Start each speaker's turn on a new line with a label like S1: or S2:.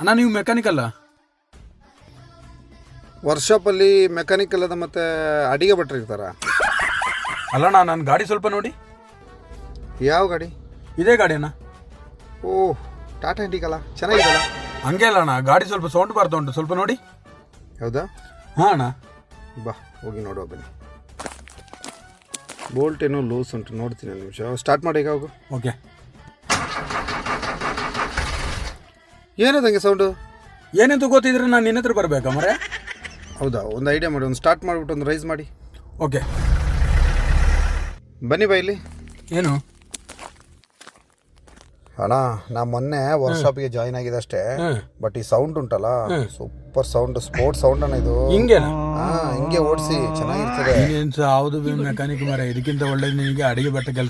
S1: ಅಣ್ಣ ನೀವು ಮೆಕ್ಯಾನಿಕಲ್ಲ?
S2: ವರ್ಕ್ಶಾಪಲ್ಲಿ ಮೆಕ್ಯಾನಿಕಲ್ ಅದ ಮತ್ತು ಅಡಿಗೆ ಭಟ್ರು ಇರ್ತಾರ.
S1: ಅಲ್ಲಣ್ಣ ನನ್ನ ಗಾಡಿ ಸ್ವಲ್ಪ ನೋಡಿ.
S2: ಯಾವ ಗಾಡಿ?
S1: ಇದೇ ಗಾಡಿ ಅಣ್ಣ.
S2: ಓಹ್, ಟಾಟಾ ಇಂಡಿಕಲ್ಲ, ಚೆನ್ನಾಗಿದೆಯಲ್ಲ.
S1: ಹಂಗೆ ಅಲ್ಲ ಅಣ್ಣ, ಗಾಡಿ ಸ್ವಲ್ಪ ಸೌಂಡ್ ಬರ್ತಾ ಉಂಟು, ಸ್ವಲ್ಪ ನೋಡಿ.
S2: ಹೌದಾ?
S1: ಹಾಂ ಅಣ್ಣ.
S2: ಬಾ ಹೋಗಿ ನೋಡುವ ಬನ್ನಿ. ಬೋಲ್ಟ್ ಏನೋ ಲೂಸ್ ಉಂಟು, ನೋಡ್ತೀನಿ ಒಂದು ನಿಮಿಷ. ಸ್ಟಾರ್ಟ್ ಮಾಡಿ ಈಗ ಹೋಗು.
S1: ಓಕೆ.
S2: ಏನದಂಗೆ ಸೌಂಡು?
S1: ಏನೆಂತ ಗೊತ್ತಿದ್ರೆ ನಾನು ನಿನ್ನ ಹತ್ರ ಬರಬೇಕಾ ಮರೆ?
S2: ಹೌದಾ, ಒಂದು ಐಡಿಯಾ ಮಾಡಿ, ಒಂದು ಸ್ಟಾರ್ಟ್ ಮಾಡಿಬಿಟ್ಟು ಒಂದು ರೈಸ್ ಮಾಡಿ.
S1: ಓಕೆ
S2: ಬನ್ನಿ ಬಾ ಇಲ್ಲಿ.
S1: ಏನು
S2: ಅಣ್ಣ, ನಾ ಮೊನ್ನೆ ವರ್ಕ್ಶಾಪ್ಗೆ ಜಾಯಿನ್ ಆಗಿದೆ ಅಷ್ಟೇ, ಬಟ್ ಈ ಸೌಂಡ್ ಉಂಟಲ್ಲ ಸೂಪರ್ ಸೌಂಡ್, ಸ್ಪೋರ್ಟ್ಸ್ ಸೌಂಡ್ ಅಣ್ಣ ಇದು.
S1: ಹಿಂಗೇನಾ?
S2: ಹಿಂಗೆ ಓಡಿಸಿ ಚೆನ್ನಾಗಿರ್ತದೆ.
S1: ಹೌದು ಮೆಕ್ಯಾನಿಕ್ ಮರ, ಇದಕ್ಕಿಂತ ಒಳ್ಳೇದು ನಿನಗೆ ಅಡಿಗೆ ಬಟ್ಟೆ ಕೆಲಸ.